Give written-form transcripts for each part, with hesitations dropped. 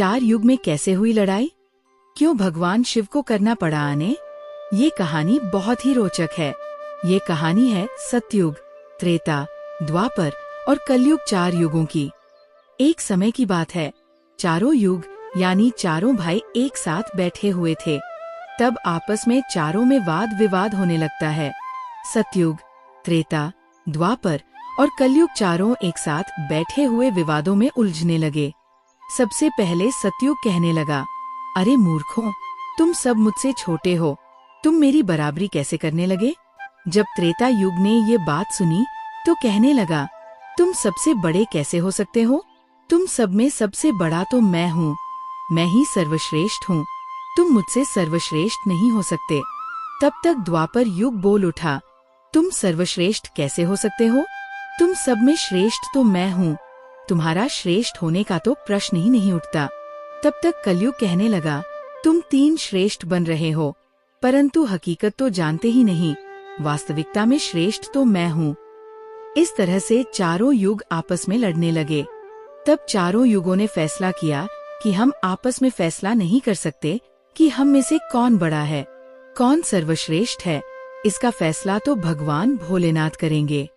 चार युग में कैसे हुई लड़ाई, क्यों भगवान शिव को करना पड़ा आने, ये कहानी बहुत ही रोचक है। ये कहानी है सतयुग, त्रेता, द्वापर और कलयुग चार युगों की। एक समय की बात है, चारों युग यानी चारों भाई एक साथ बैठे हुए थे। तब आपस में चारों में वाद विवाद होने लगता है। सतयुग, त्रेता, द्वापर और कलयुग चारों एक साथ बैठे हुए विवादों में उलझने लगे। सबसे पहले सतयुग कहने लगा, अरे मूर्खों, तुम सब मुझसे छोटे हो, तुम मेरी बराबरी कैसे करने लगे। जब त्रेता युग ने ये बात सुनी तो कहने लगा, तुम सबसे बड़े कैसे हो सकते हो, तुम सब में सबसे बड़ा तो मैं हूँ, मैं ही सर्वश्रेष्ठ हूँ, तुम मुझसे सर्वश्रेष्ठ नहीं हो सकते। तब तक द्वापर युग बोल उठा, तुम सर्वश्रेष्ठ कैसे हो सकते हो, तुम सब में श्रेष्ठ तो मैं हूँ, तुम्हारा श्रेष्ठ होने का तो प्रश्न ही नहीं उठता। तब तक कलयुग कहने लगा, तुम तीन श्रेष्ठ बन रहे हो, परंतु हकीकत तो जानते ही नहीं, वास्तविकता में श्रेष्ठ तो मैं हूँ। इस तरह से चारों युग आपस में लड़ने लगे। तब चारों युगों ने फैसला किया कि हम आपस में फैसला नहीं कर सकते कि हम में से कौन बड़ा है, कौन सर्वश्रेष्ठ है। इसका फैसला तो भगवान भोलेनाथ करेंगे।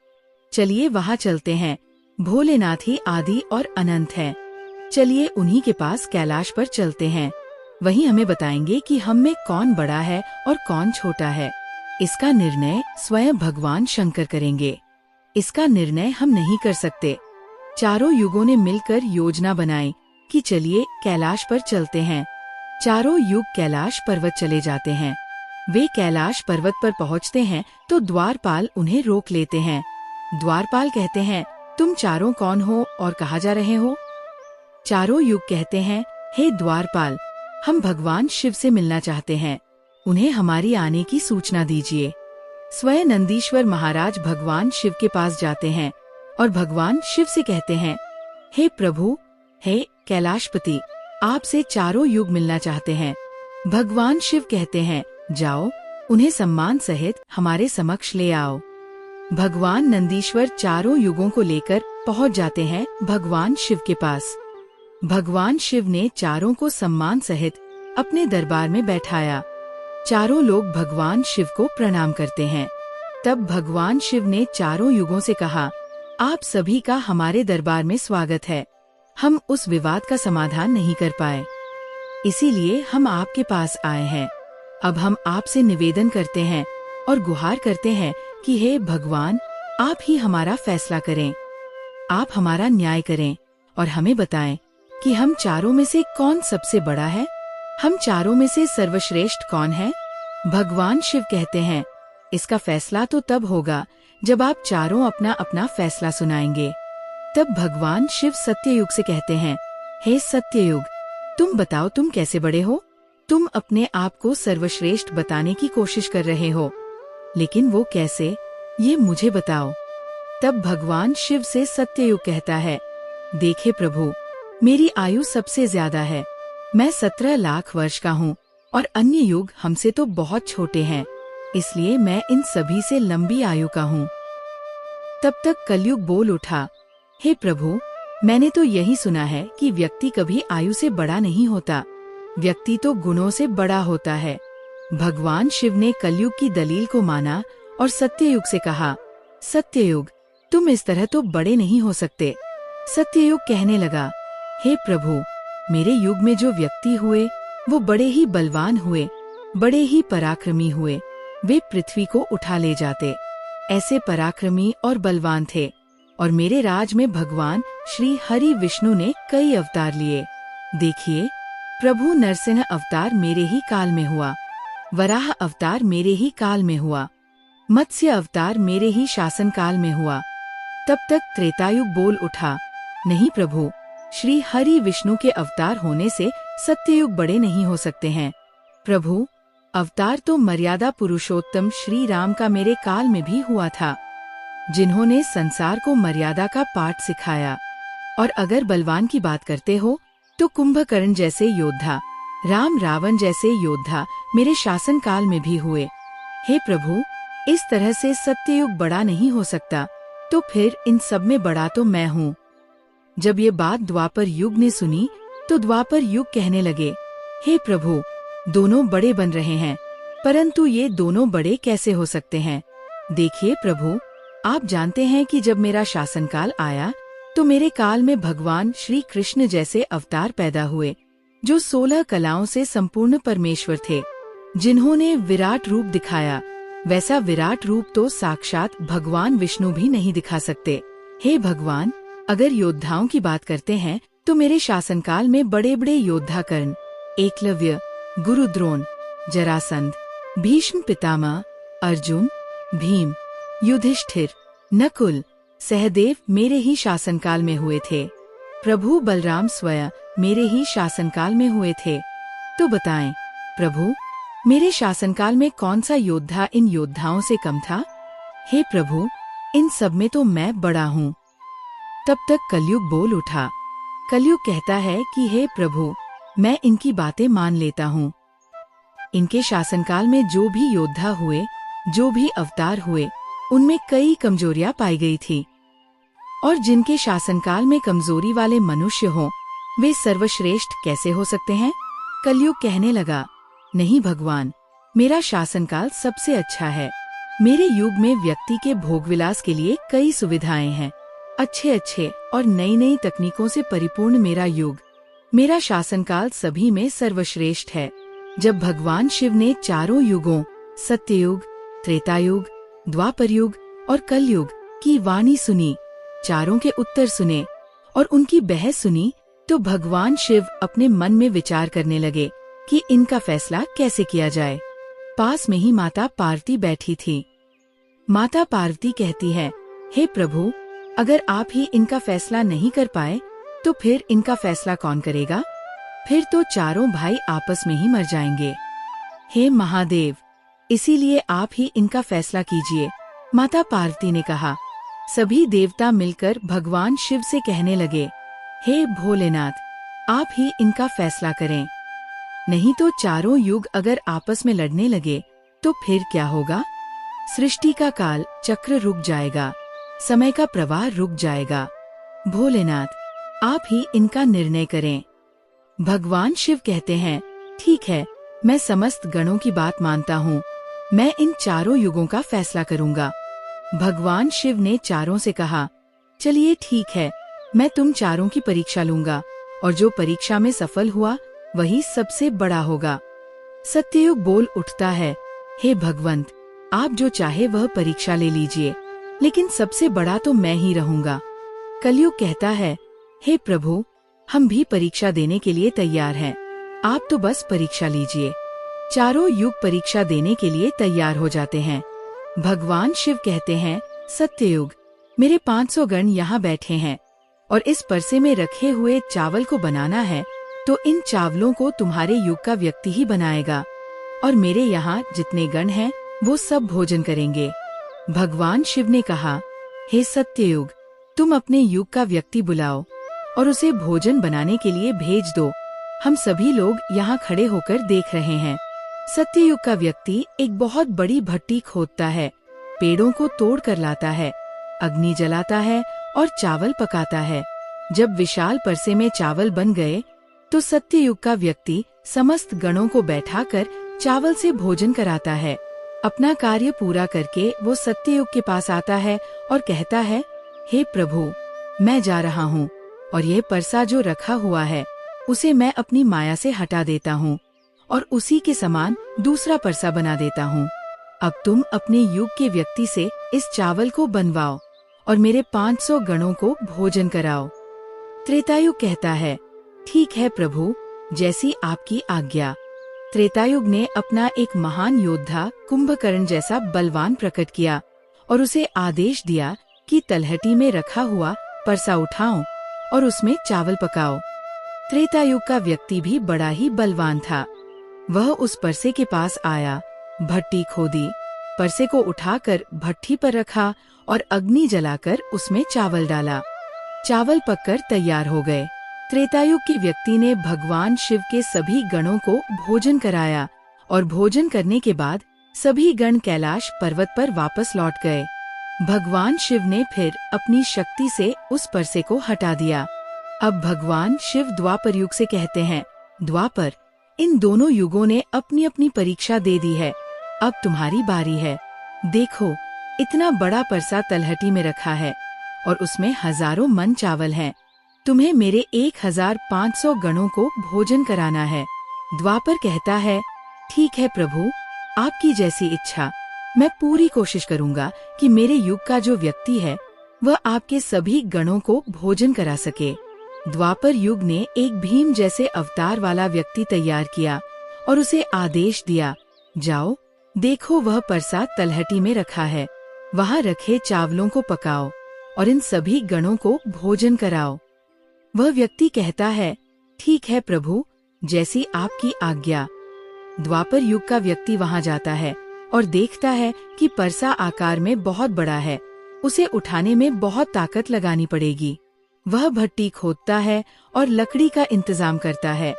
चलिए वहाँ चलते हैं। भोलेनाथ ही आदि और अनंत हैं। चलिए उन्हीं के पास कैलाश पर चलते हैं। वहीं हमें बताएंगे कि हम में कौन बड़ा है और कौन छोटा है। इसका निर्णय स्वयं भगवान शंकर करेंगे। इसका निर्णय हम नहीं कर सकते। चारों युगों ने मिलकर योजना बनाई कि चलिए कैलाश पर चलते हैं। चारों युग कैलाश पर्वत चले जाते हैं। वे कैलाश पर्वत पर पहुंचते हैं तो द्वारपाल उन्हें रोक लेते हैं। द्वारपाल कहते हैं, तुम चारों कौन हो और कहाँ जा रहे हो। चारों युग कहते हैं, हे द्वारपाल, हम भगवान शिव से मिलना चाहते हैं, उन्हें हमारी आने की सूचना दीजिए। स्वयं नंदीश्वर महाराज भगवान शिव के पास जाते हैं और भगवान शिव से कहते हैं, हे प्रभु, हे कैलाशपति, आपसे चारों युग मिलना चाहते हैं। भगवान शिव कहते हैं, जाओ, उन्हें सम्मान सहित हमारे समक्ष ले आओ। भगवान नंदीश्वर चारों युगों को लेकर पहुंच जाते हैं भगवान शिव के पास। भगवान शिव ने चारों को सम्मान सहित अपने दरबार में बैठाया। चारों लोग भगवान शिव को प्रणाम करते हैं। तब भगवान शिव ने चारों युगों से कहा, आप सभी का हमारे दरबार में स्वागत है। हम उस विवाद का समाधान नहीं कर पाए, इसीलिए हम आपके पास आए हैं। अब हम आपसे निवेदन करते हैं और गुहार करते हैं कि हे भगवान, आप ही हमारा फैसला करें, आप हमारा न्याय करें और हमें बताएं कि हम चारों में से कौन सबसे बड़ा है, हम चारों में से सर्वश्रेष्ठ कौन है। भगवान शिव कहते हैं, इसका फैसला तो तब होगा जब आप चारों अपना अपना फैसला सुनाएंगे। तब भगवान शिव सत्ययुग से कहते हैं, हे सत्ययुग, तुम बताओ तुम कैसे बड़े हो। तुम अपने आप को सर्वश्रेष्ठ बताने की कोशिश कर रहे हो, लेकिन वो कैसे, ये मुझे बताओ। तब भगवान शिव से सत्ययुग कहता है, देखे प्रभु, मेरी आयु सबसे ज्यादा है, मैं 17 लाख वर्ष का हूँ और अन्य युग हमसे तो बहुत छोटे हैं, इसलिए मैं इन सभी से लंबी आयु का हूँ। तब तक कलयुग बोल उठा, हे प्रभु, मैंने तो यही सुना है कि व्यक्ति कभी आयु से बड़ा नहीं होता, व्यक्ति तो गुणों से बड़ा होता है। भगवान शिव ने कलयुग की दलील को माना और सत्ययुग से कहा, सत्ययुग, तुम इस तरह तो बड़े नहीं हो सकते। सत्ययुग कहने लगा, हे प्रभु, मेरे युग में जो व्यक्ति हुए वो बड़े ही बलवान हुए, बड़े ही पराक्रमी हुए, वे पृथ्वी को उठा ले जाते, ऐसे पराक्रमी और बलवान थे। और मेरे राज में भगवान श्री हरि विष्णु ने कई अवतार लिए। देखिए, प्रभु नरसिंह अवतार मेरे ही काल में हुआ, वराह अवतार मेरे ही काल में हुआ, मत्स्य अवतार मेरे ही शासन काल में हुआ। तब तक त्रेतायुग बोल उठा, नहीं प्रभु, श्री हरि विष्णु के अवतार होने से सत्ययुग बड़े नहीं हो सकते हैं। प्रभु, अवतार तो मर्यादा पुरुषोत्तम श्री राम का मेरे काल में भी हुआ था, जिन्होंने संसार को मर्यादा का पाठ सिखाया। और अगर बलवान की बात करते हो तो कुंभकर्ण जैसे योद्धा, राम रावण जैसे योद्धा मेरे शासन काल में भी हुए। हे प्रभु, इस तरह से सत्ययुग बड़ा नहीं हो सकता, तो फिर इन सब में बड़ा तो मैं हूँ। जब ये बात द्वापर युग ने सुनी तो द्वापर युग कहने लगे, हे प्रभु, दोनों बड़े बन रहे हैं, परंतु ये दोनों बड़े कैसे हो सकते हैं? देखिए प्रभु, आप जानते हैं कि जब मेरा शासनकाल आया तो मेरे काल में भगवान श्री कृष्ण जैसे अवतार पैदा हुए, जो 16 कलाओं से संपूर्ण परमेश्वर थे, जिन्होंने विराट रूप दिखाया। वैसा विराट रूप तो साक्षात भगवान विष्णु भी नहीं दिखा सकते। हे भगवान, अगर योद्धाओं की बात करते हैं तो मेरे शासनकाल में बड़े बड़े योद्धा कर्ण, एकलव्य, गुरु द्रोण, जरासंध, भीष्म पितामह, अर्जुन, भीम, युधिष्ठिर, नकुल, सहदेव मेरे ही शासनकाल में हुए थे। प्रभु बलराम स्वयं मेरे ही शासनकाल में हुए थे। तो बताएं प्रभु, मेरे शासनकाल में कौन सा योद्धा इन योद्धाओं से कम था? हे प्रभु, इन सब में तो मैं बड़ा हूँ। तब तक कलयुग बोल उठा। कलयुग कहता है कि हे प्रभु, मैं इनकी बातें मान लेता हूँ। इनके शासनकाल में जो भी योद्धा हुए, जो भी अवतार हुए, उनमें कई कमजोरियां पाई गई थी, और जिनके शासनकाल में कमजोरी वाले मनुष्य हों, वे सर्वश्रेष्ठ कैसे हो सकते हैं? कलयुग कहने लगा, नहीं भगवान, मेरा शासनकाल सबसे अच्छा है। मेरे युग में व्यक्ति के भोगविलास के लिए कई सुविधाएं हैं। अच्छे अच्छे और नई नई तकनीकों से परिपूर्ण मेरा युग, मेरा शासनकाल सभी में सर्वश्रेष्ठ है। जब भगवान शिव ने चारों युगों, सत्ययुग, त्रेतायुग, द्वापरयुग और कलयुग की वाणी सुनी, चारों के उत्तर सुने और उनकी बहस सुनी, तो भगवान शिव अपने मन में विचार करने लगे कि इनका फैसला कैसे किया जाए। पास में ही माता पार्वती बैठी थी। माता पार्वती कहती है, हे प्रभु, अगर आप ही इनका फैसला नहीं कर पाए तो फिर इनका फैसला कौन करेगा? फिर तो चारों भाई आपस में ही मर जाएंगे। हे महादेव, इसीलिए आप ही इनका फैसला कीजिए। माता पार्वती ने कहा। सभी देवता मिलकर भगवान शिव से कहने लगे, हे भोलेनाथ, आप ही इनका फैसला करें। नहीं तो चारों युग अगर आपस में लड़ने लगे तो फिर क्या होगा? सृष्टि का काल चक्र रुक जाएगा, समय का प्रवाह रुक जाएगा। भोलेनाथ, आप ही इनका निर्णय करें। भगवान शिव कहते हैं, ठीक है, मैं समस्त गणों की बात मानता हूँ। मैं इन चारों युगों का फैसला करूँगा। भगवान शिव ने चारों से कहा, चलिए ठीक है, मैं तुम चारों की परीक्षा लूंगा और जो परीक्षा में सफल हुआ वही सबसे बड़ा होगा। सत्ययुग बोल उठता है, हे भगवंत, आप जो चाहे वह परीक्षा ले लीजिए, लेकिन सबसे बड़ा तो मैं ही रहूंगा। कलयुग कहता है, हे प्रभु, हम भी परीक्षा देने के लिए तैयार हैं, आप तो बस परीक्षा लीजिए। चारों युग परीक्षा देने के लिए तैयार हो जाते हैं। भगवान शिव कहते हैं, सत्ययुग, मेरे 500 गण यहाँ बैठे हैं और इस परसे में रखे हुए चावल को बनाना है तो इन चावलों को तुम्हारे युग का व्यक्ति ही बनाएगा और मेरे यहाँ जितने गण हैं वो सब भोजन करेंगे। भगवान शिव ने कहा, हे सत्ययुग, तुम अपने युग का व्यक्ति बुलाओ और उसे भोजन बनाने के लिए भेज दो। हम सभी लोग यहाँ खड़े होकर देख रहे हैं। सत्ययुग का व्यक्ति एक बहुत बड़ी भट्टी खोदता है, पेड़ों को तोड़ कर लाता है, अग्नि जलाता है और चावल पकाता है। जब विशाल परसे में चावल बन गए तो सत्ययुग का व्यक्ति समस्त गणों को बैठाकर चावल से भोजन कराता है। अपना कार्य पूरा करके वो सत्ययुग के पास आता है और कहता है, हे प्रभु, मैं जा रहा हूँ और यह परसा जो रखा हुआ है उसे मैं अपनी माया से हटा देता हूँ और उसी के समान दूसरा परसा बना देता हूँ। अब तुम अपने युग के व्यक्ति से इस चावल को बनवाओ और मेरे 500 गणों को भोजन कराओ। त्रेतायुग कहता है, ठीक है प्रभु, जैसी आपकी आज्ञा। त्रेतायुग ने अपना एक महान योद्धा कुंभकर्ण जैसा बलवान प्रकट किया और उसे आदेश दिया कि तलहटी में रखा हुआ परसा उठाओ और उसमें चावल पकाओ। त्रेतायुग का व्यक्ति भी बड़ा ही बलवान था। वह उस परसे के पास आया, भट्टी खोदी, परसे को उठाकर भट्टी पर रखा और अग्नि जलाकर उसमें चावल डाला। चावल पककर तैयार हो गए। त्रेतायुग के व्यक्ति ने भगवान शिव के सभी गणों को भोजन कराया और भोजन करने के बाद सभी गण कैलाश पर्वत पर वापस लौट गए। भगवान शिव ने फिर अपनी शक्ति से उस परसे को हटा दिया। अब भगवान शिव द्वापर युग से कहते हैं, द्वापर, इन दोनों युगों ने अपनी अपनी परीक्षा दे दी है, अब तुम्हारी बारी है। देखो, इतना बड़ा परसा तलहटी में रखा है और उसमें हजारों मन चावल हैं। तुम्हें मेरे 1500 गणों को भोजन कराना है। द्वापर कहता है, ठीक है प्रभु, आपकी जैसी इच्छा। मैं पूरी कोशिश करूंगा कि मेरे युग का जो व्यक्ति है वह आपके सभी गणों को भोजन करा सके। द्वापर युग ने एक भीम जैसे अवतार वाला व्यक्ति तैयार किया और उसे आदेश दिया, जाओ, देखो वह परसा तलहटी में रखा है, वहाँ रखे चावलों को पकाओ और इन सभी गणों को भोजन कराओ। वह व्यक्ति कहता है, ठीक है प्रभु, जैसी आपकी आज्ञा। द्वापर युग का व्यक्ति वहाँ जाता है और देखता है कि परसा आकार में बहुत बड़ा है, उसे उठाने में बहुत ताकत लगानी पड़ेगी। वह भट्टी खोदता है और लकड़ी का इंतजाम करता है,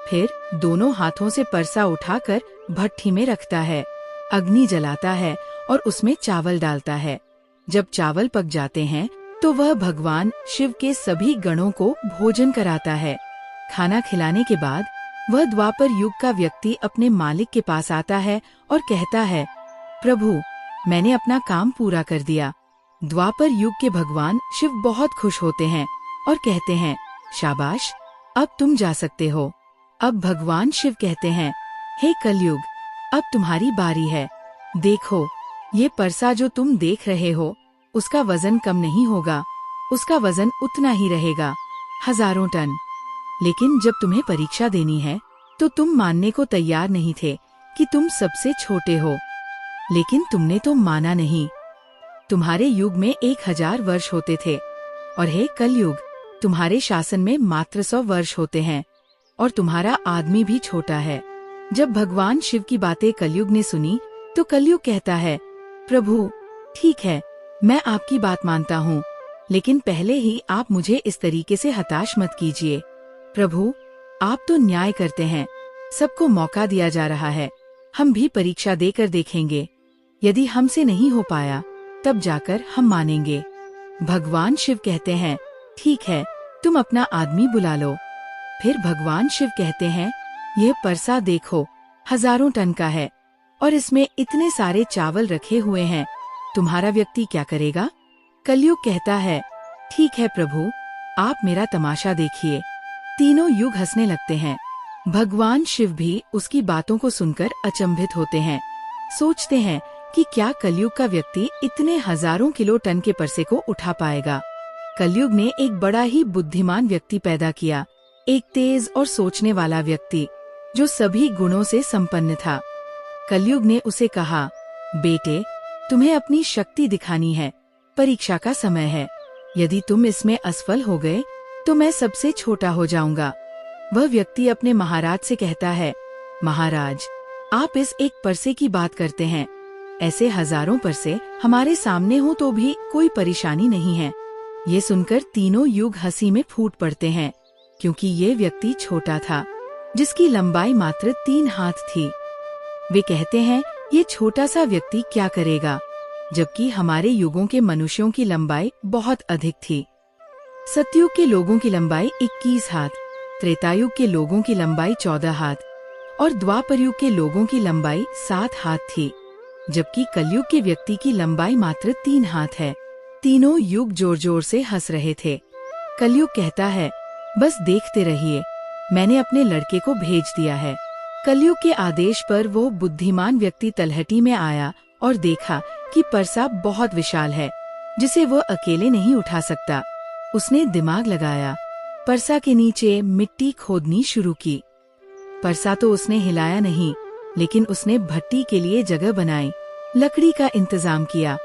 फिर दोनों हाथों से परसा उठाकर भट्टी में रखता है, अग्नि जलाता है और उसमें चावल डालता है। जब चावल पक जाते हैं तो वह भगवान शिव के सभी गणों को भोजन कराता है। खाना खिलाने के बाद वह द्वापर युग का व्यक्ति अपने मालिक के पास आता है और कहता है, प्रभु, मैंने अपना काम पूरा कर दिया। द्वापर युग के भगवान शिव बहुत खुश होते हैं और कहते हैं, शाबाश, अब तुम जा सकते हो। अब भगवान शिव कहते हैं, हे कलयुग, अब तुम्हारी बारी है। देखो, ये परसा जो तुम देख रहे हो, उसका वजन कम नहीं होगा, उसका वजन उतना ही रहेगा, हजारों टन। लेकिन जब तुम्हें परीक्षा देनी है तो तुम मानने को तैयार नहीं थे कि तुम सबसे छोटे हो, लेकिन तुमने तो माना नहीं। तुम्हारे युग में 1000 वर्ष होते थे और हे कलयुग, तुम्हारे शासन में मात्र 100 वर्ष होते हैं और तुम्हारा आदमी भी छोटा है। जब भगवान शिव की बातें कलयुग ने सुनी तो कलयुग कहता है, प्रभु, ठीक है, मैं आपकी बात मानता हूँ, लेकिन पहले ही आप मुझे इस तरीके से हताश मत कीजिए। प्रभु, आप तो न्याय करते हैं, सबको मौका दिया जा रहा है, हम भी परीक्षा देकर देखेंगे। यदि हमसे नहीं हो पाया तब जाकर हम मानेंगे। भगवान शिव कहते हैं, ठीक है, तुम अपना आदमी बुला लो। फिर भगवान शिव कहते हैं, यह परसा देखो, हजारों टन का है और इसमें इतने सारे चावल रखे हुए हैं, तुम्हारा व्यक्ति क्या करेगा? कलयुग कहता है, ठीक है प्रभु, आप मेरा तमाशा देखिए। तीनों युग हंसने लगते हैं। भगवान शिव भी उसकी बातों को सुनकर अचंभित होते हैं, सोचते हैं कि क्या कलयुग का व्यक्ति इतने हजारों किलो टन के परसे को उठा पाएगा। कलयुग ने एक बड़ा ही बुद्धिमान व्यक्ति पैदा किया, एक तेज और सोचने वाला व्यक्ति जो सभी गुणों से संपन्न था। कलयुग ने उसे कहा, बेटे, तुम्हें अपनी शक्ति दिखानी है, परीक्षा का समय है। यदि तुम इसमें असफल हो गए तो मैं सबसे छोटा हो जाऊंगा। वह व्यक्ति अपने महाराज से कहता है, महाराज, आप इस एक परसे की बात करते हैं, ऐसे हजारों परसे हमारे सामने हो तो भी कोई परेशानी नहीं है। ये सुनकर तीनों युग हंसी में फूट पड़ते हैं, क्योंकि ये व्यक्ति छोटा था, जिसकी लंबाई मात्र 3 हाथ थी। वे कहते हैं, ये छोटा सा व्यक्ति क्या करेगा, जबकि हमारे युगों के मनुष्यों की लंबाई बहुत अधिक थी। सतयुग के लोगों की लंबाई 21 हाथ, त्रेतायुग के लोगों की लंबाई 14 हाथ और द्वापर युग के लोगों की लंबाई 7 हाथ थी, जबकि कलयुग के व्यक्ति की लंबाई मात्र 3 हाथ है। तीनों युग जोर जोर से हंस रहे थे। कलयुग कहता है, बस देखते रहिए, मैंने अपने लड़के को भेज दिया है। कलयुग के आदेश पर वो बुद्धिमान व्यक्ति तलहटी में आया और देखा कि परसा बहुत विशाल है, जिसे वो अकेले नहीं उठा सकता। उसने दिमाग लगाया, परसा के नीचे मिट्टी खोदनी शुरू की। परसा तो उसने हिलाया नहीं, लेकिन उसने भट्टी के लिए जगह बनाई, लकड़ी का इंतजाम किया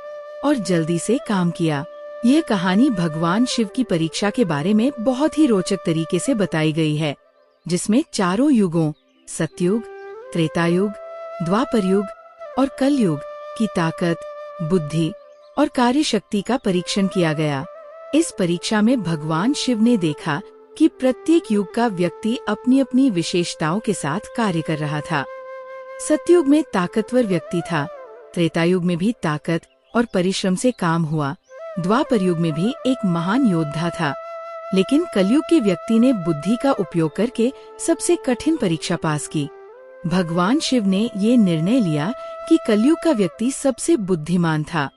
और जल्दी से काम किया। यह कहानी भगवान शिव की परीक्षा के बारे में बहुत ही रोचक तरीके से बताई गई है, जिसमें चारों युगों सतयुग, त्रेतायुग, द्वापर युग और कलयुग की ताकत, बुद्धि और कार्यशक्ति का परीक्षण किया गया। इस परीक्षा में भगवान शिव ने देखा कि प्रत्येक युग का व्यक्ति अपनी अपनी विशेषताओं के साथ कार्य कर रहा था। सतयुग में ताकतवर व्यक्ति था, त्रेतायुग में भी ताकत और परिश्रम से काम हुआ, द्वापर युग में भी एक महान योद्धा था, लेकिन कलयुग के व्यक्ति ने बुद्धि का उपयोग करके सबसे कठिन परीक्षा पास की। भगवान शिव ने ये निर्णय लिया कि कलयुग का व्यक्ति सबसे बुद्धिमान था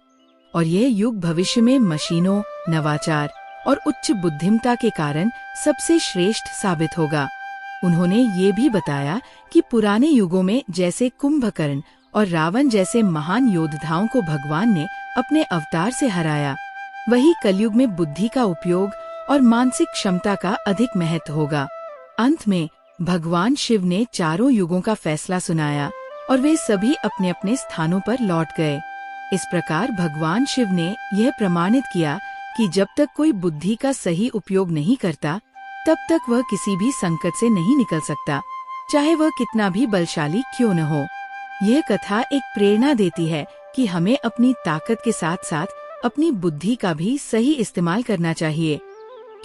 और यह युग भविष्य में मशीनों, नवाचार और उच्च बुद्धिमत्ता के कारण सबसे श्रेष्ठ साबित होगा। उन्होंने ये भी बताया कि पुराने युगों में जैसे कुंभकर्ण और रावण जैसे महान योद्धाओं को भगवान ने अपने अवतार से हराया, वही कलयुग में बुद्धि का उपयोग और मानसिक क्षमता का अधिक महत्व होगा। अंत में भगवान शिव ने चारों युगों का फैसला सुनाया और वे सभी अपने अपने स्थानों पर लौट गए। इस प्रकार भगवान शिव ने यह प्रमाणित किया कि जब तक कोई बुद्धि का सही उपयोग नहीं करता, तब तक वह किसी भी संकट से नहीं निकल सकता, चाहे वह कितना भी बलशाली क्यों न हो। यह कथा एक प्रेरणा देती है कि हमें अपनी ताकत के साथ साथ अपनी बुद्धि का भी सही इस्तेमाल करना चाहिए,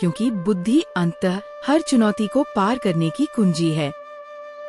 क्योंकि बुद्धि अंततः हर चुनौती को पार करने की कुंजी है।